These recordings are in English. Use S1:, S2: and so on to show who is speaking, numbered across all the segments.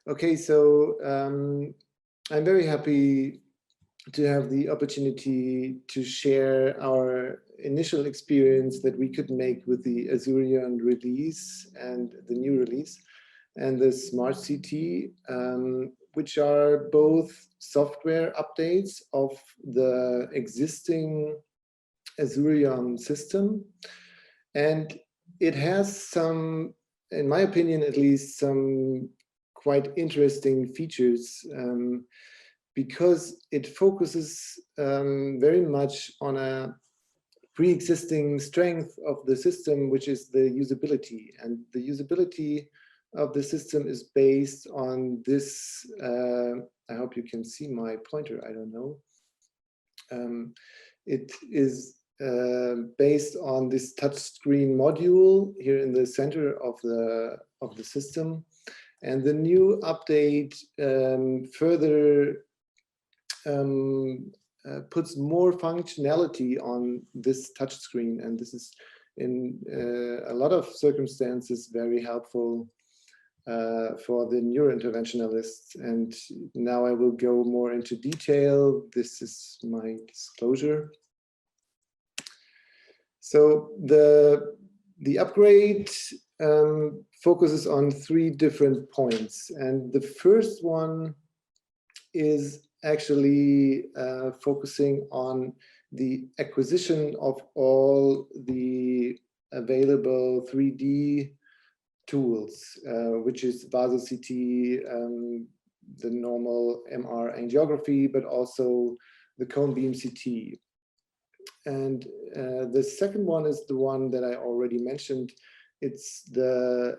S1: Okay, so I'm very happy to have the opportunity to share our initial experience that we could make with the Azurion release and the new release and the SmartCT, which are both software updates of the existing Azurion system. And it has some, in my opinion at least, some quite interesting features because it focuses very much on a pre-existing strength of the system, which is the usability. And the usability of the system is based on this, I hope you can see my pointer, I don't know. It is based on this touchscreen module here in the center of the system. And the new update further puts more functionality on this touchscreen, and this is in a lot of circumstances very helpful for the neurointerventionalists. And now I will go more into detail. This is my disclosure. So the upgrade focuses on 3 different points, and the first one is actually focusing on the acquisition of all the available 3D tools, which is SmartCT, the normal MR angiography, but also the cone beam CT. And the second one is the one that I already mentioned. It's the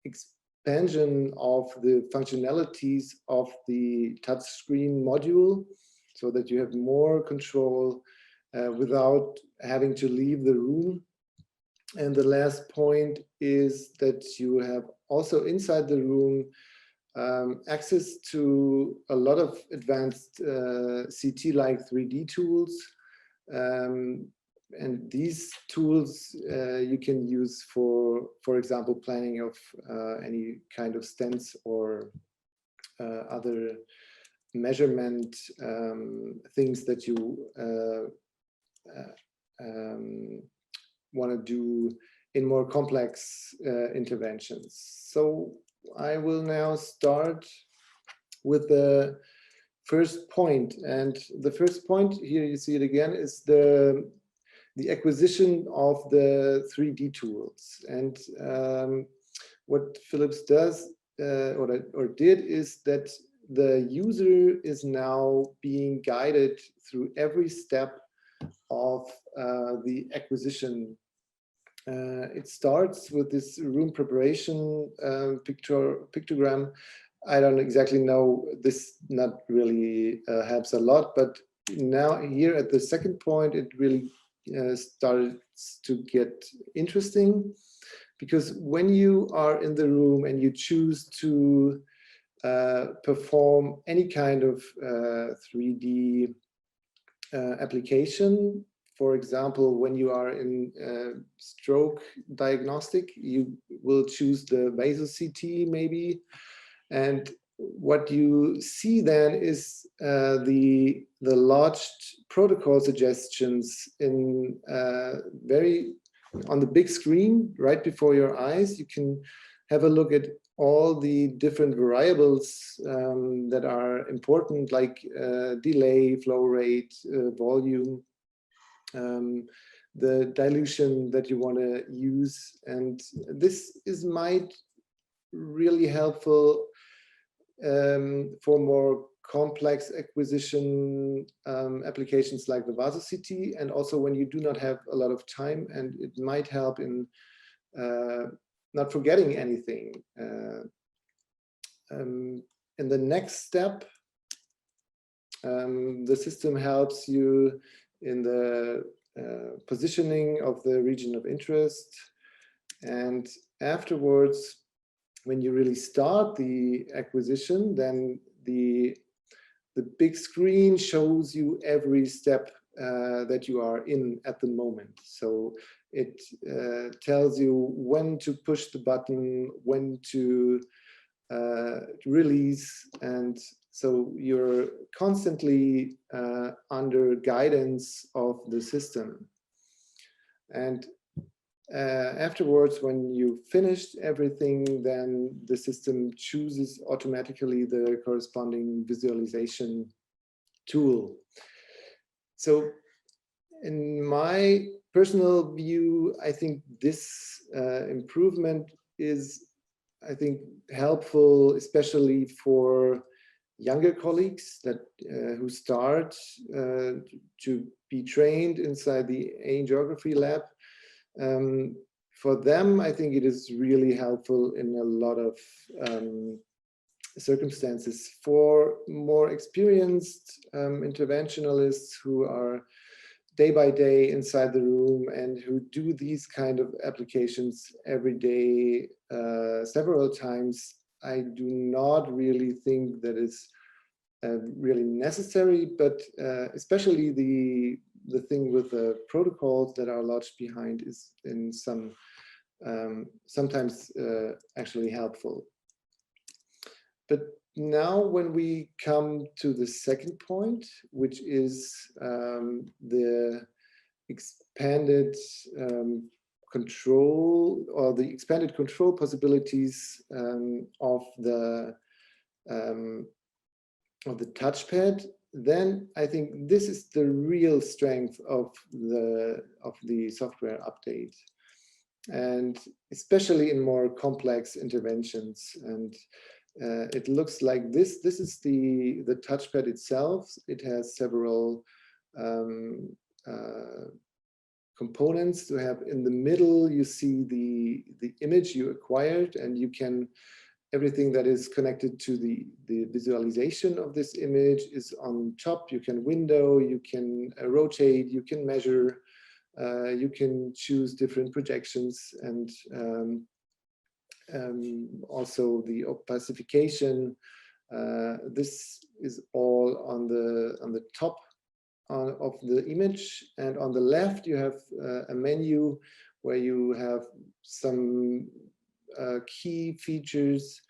S1: expansion of the functionalities of the touchscreen module so that you have more control without having to leave the room. And the last point is that you have also inside the room access to a lot of advanced CT-like 3D tools. And these tools you can use for example, planning of any kind of stents or other measurement things that you want to do in more complex interventions. So I will now start with the first point. And the first point, here you see it again, is the acquisition of the 3D tools. And what Philips does or did is that the user is now being guided through every step of the acquisition. It starts with this room preparation pictogram. I don't exactly know, this not really helps a lot, but now here at the second point, it really starts to get interesting, because when you are in the room and you choose to perform any kind of 3D application, for example, when you are in stroke diagnostic, you will choose the SmartCT maybe. And what you see then is the lodged protocol suggestions in on the big screen right before your eyes. You can have a look at all the different variables that are important, like delay, flow rate, volume, the dilution that you want to use. And this might really helpful for more complex acquisition applications like the SmartCT, and also when you do not have a lot of time, and it might help in not forgetting anything. In the next step, the system helps you in the positioning of the region of interest, and afterwards, when you really start the acquisition, then the big screen shows you every step that you are in at the moment. So it tells you when to push the button, when to release, and so you're constantly under guidance of the system. And afterwards, when you finished everything, then the system chooses automatically the corresponding visualization tool. So in my personal view, I think this improvement is, I think, helpful, especially for younger colleagues that who start to be trained inside the angiography lab. For them, I think it is really helpful in a lot of circumstances. For more experienced interventionalists who are day by day inside the room and who do these kind of applications every day, several times, I do not really think that it's really necessary, but especially the thing with the protocols that are lodged behind is in some sometimes actually helpful. But now when we come to the second point, which is the expanded control, or the expanded control possibilities of the touchpad, then I think this is the real strength of the software update, and especially in more complex interventions. And it looks like this. This is the touchpad itself. It has several components to have. In the middle, you see the image you acquired, and you can, everything that is connected to the visualization of this image is on top. You can window, you can rotate, you can measure, you can choose different projections, and also the opacification. This is all on the top of the image, and on the left you have a menu where you have some key features,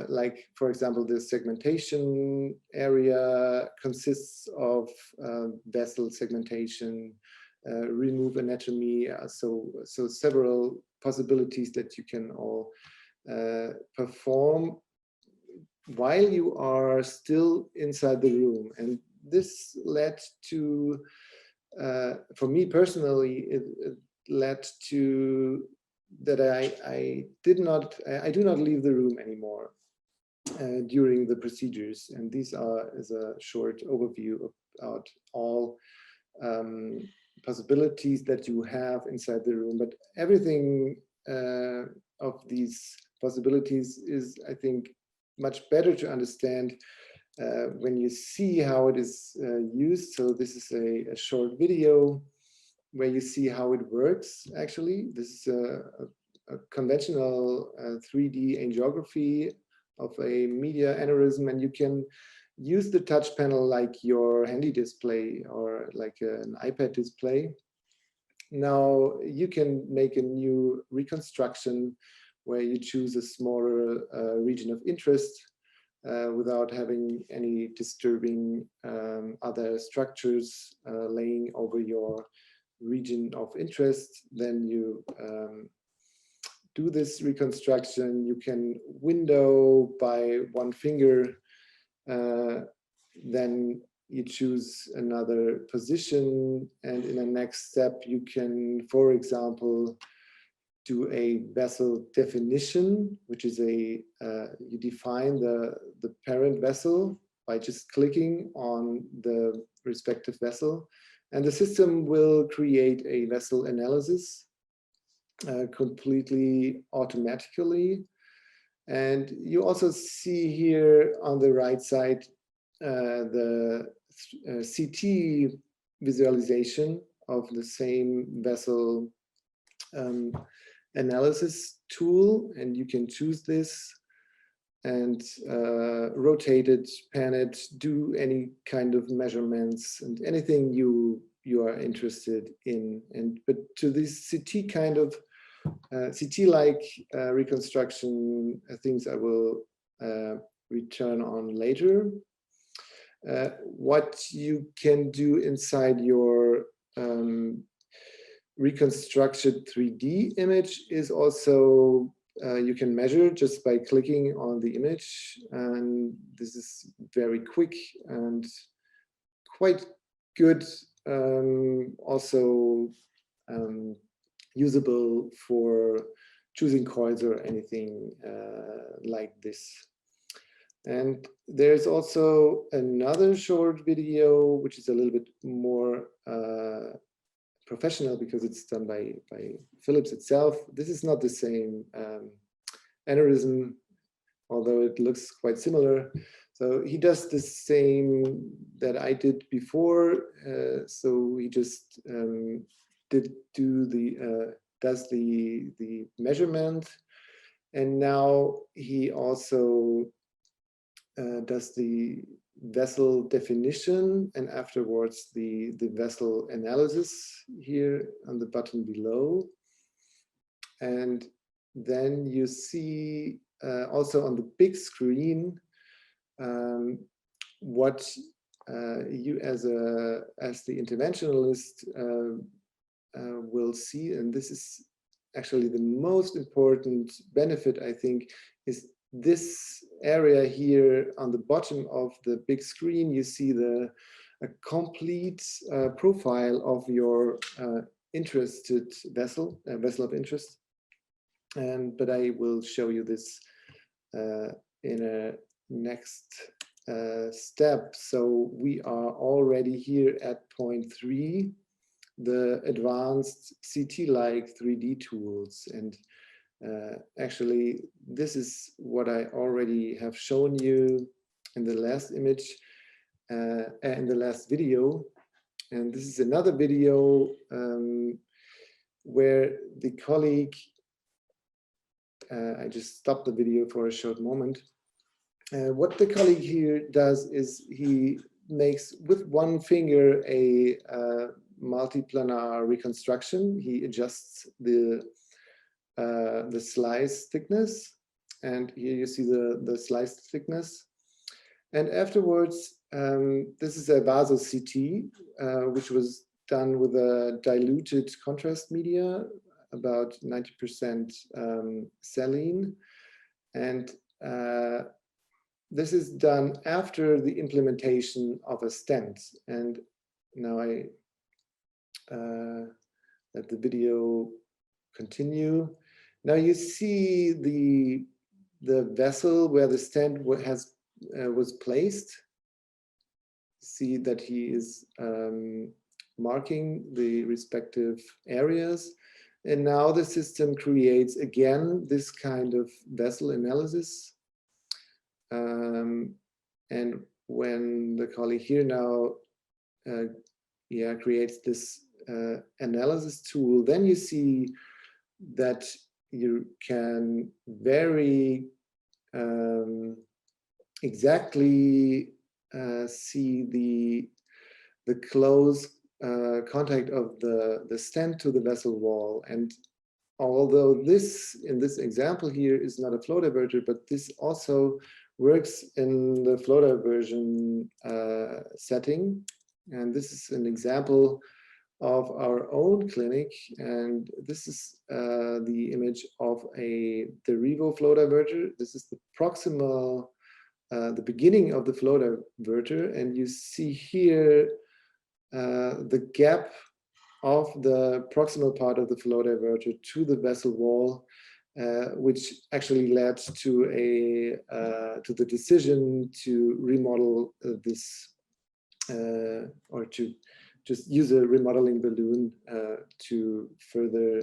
S1: like, for example, the segmentation area consists of vessel segmentation, remove anatomy, so several possibilities that you can all perform while you are still inside the room. And this led to, for me personally, it led to that I do not leave the room anymore during the procedures. And these are as a short overview about all possibilities that you have inside the room. But everything of these possibilities is, I think, much better to understand when you see how it is used. So this is a short video where you see how it works. Actually, this is a conventional 3D angiography of a media aneurysm, and you can use the touch panel like your handy display or like an iPad display. Now you can make a new reconstruction where you choose a smaller region of interest without having any disturbing other structures laying over your region of interest. Then you do this reconstruction. You can window by one finger. Then you choose another position, and in the next step you can, for example, do a vessel definition, which is a you define the parent vessel by just clicking on the respective vessel, and the system will create a vessel analysis completely automatically. And you also see here on the right side the CT visualization of the same vessel analysis tool, and you can choose this and rotate it, pan it, do any kind of measurements and anything you are interested in. But to this CT kind of CT-like reconstruction, things I will return on later. What you can do inside your reconstructed 3D image is also you can measure just by clicking on the image, and this is very quick and quite good, also usable for choosing coils or anything like this. And there's also another short video, which is a little bit more professional because it's done by Philips itself. This is not the same aneurysm, although it looks quite similar. So he does the same that I did before. So he just does the measurement, and now he also does the vessel definition, and afterwards the vessel analysis here on the button below. And then you see also on the big screen what you as the interventionalist will see. And this is actually the most important benefit, I think, is this area here on the bottom of the big screen. You see a complete profile of your interested vessel of interest. But I will show you this in a next step. So we are already here at point 3, the advanced CT-like 3D tools. And actually, this is what I already have shown you in the last image, in the last video. And this is another video where the colleague, I just stopped the video for a short moment. What the colleague here does is he makes with one finger a multiplanar reconstruction. He adjusts the slice thickness, and here you see the slice thickness. And afterwards, this is a vaso CT, which was done with a diluted contrast media, about 90% saline. And this is done after the implementation of a stent. And now I let the video continue. Now you see the vessel where the stent was placed. See that he is marking the respective areas. And now the system creates again this kind of vessel analysis. And when the colleague here now creates this analysis tool, then you see that you can very exactly see the close contact of the stent to the vessel wall. And although this, in this example here, is not a flow diverter, but this also works in the flow diversion setting. And this is an example of our own clinic. And this is the image of the Revo flow diverter. This is the proximal, the beginning of the flow diverter. And you see here the gap of the proximal part of the flow diverter to the vessel wall, which actually led to the decision to remodel this, or to just use a remodeling balloon to further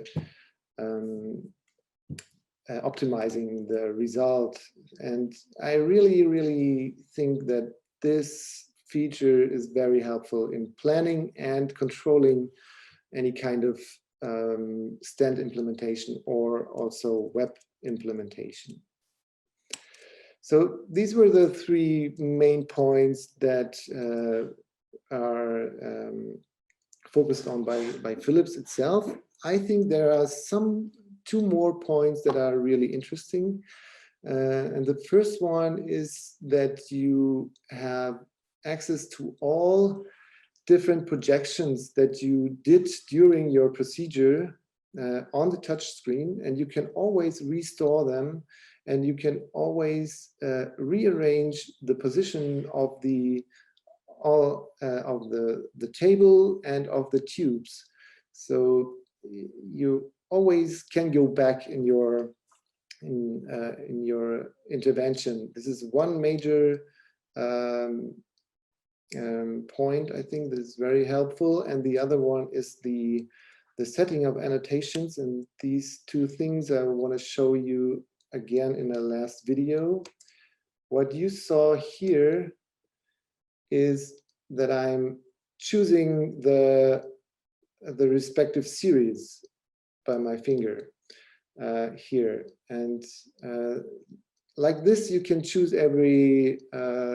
S1: optimizing the result. And I really think that this feature is very helpful in planning and controlling any kind of stent implementation or also web implementation. So these were the 3 main points that are focused on by Philips itself. I think there are some two more points that are really interesting. And the first one is that you have access to all different projections that you did during your procedure on the touch screen, and you can always restore them, and you can always rearrange the position of the table and of the tubes. So you always can go back in your intervention. This is one major point, I think, that is very helpful. And the other one is the setting of annotations. And these two things I want to show you again in the last video. What you saw here is that I'm choosing the respective series by my finger here. And like this, you can choose every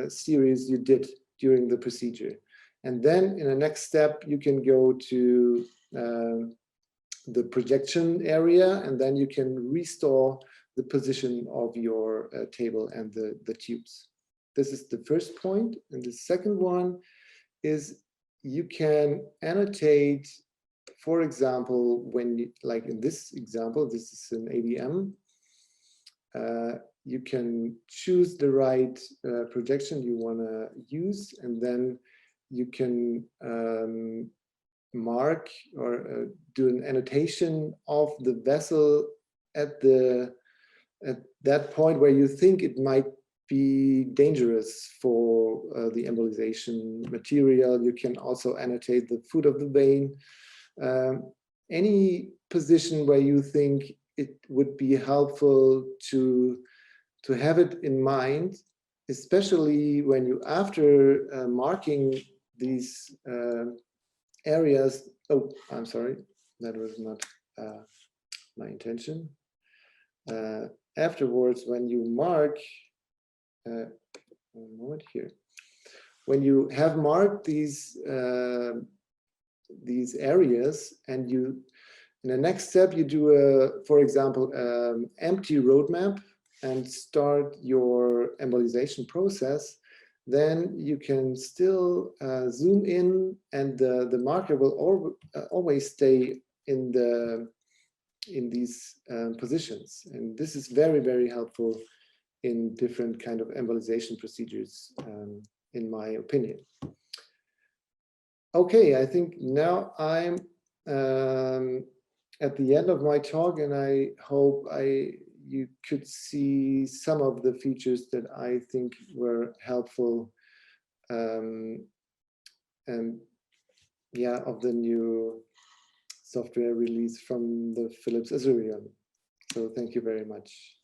S1: series you did during the procedure. And then in the next step, you can go to the projection area, and then you can restore the position of your table and the tubes. This is the first point. And the second one is you can annotate, for example, when you, like in this example, this is an ABM, you can choose the right projection you want to use, and then you can mark or do an annotation of the vessel at that point where you think it might be dangerous for the embolization material. You can also annotate the foot of the vein. Any position where you think it would be helpful to have it in mind, especially when you, after marking these areas. Oh, I'm sorry, that was not my intention. Afterwards, when you mark, one moment here, when you have marked these areas, and you, in the next step, you do a, for example, empty roadmap and start your embolization process, then you can still zoom in, and the marker will always stay in these positions. And this is very, very helpful in different kind of embolization procedures, in my opinion. Okay, I think now I'm at the end of my talk, and I hope you could see some of the features that I think were helpful, and yeah, of the new software release from the Philips Azurion. So thank you very much.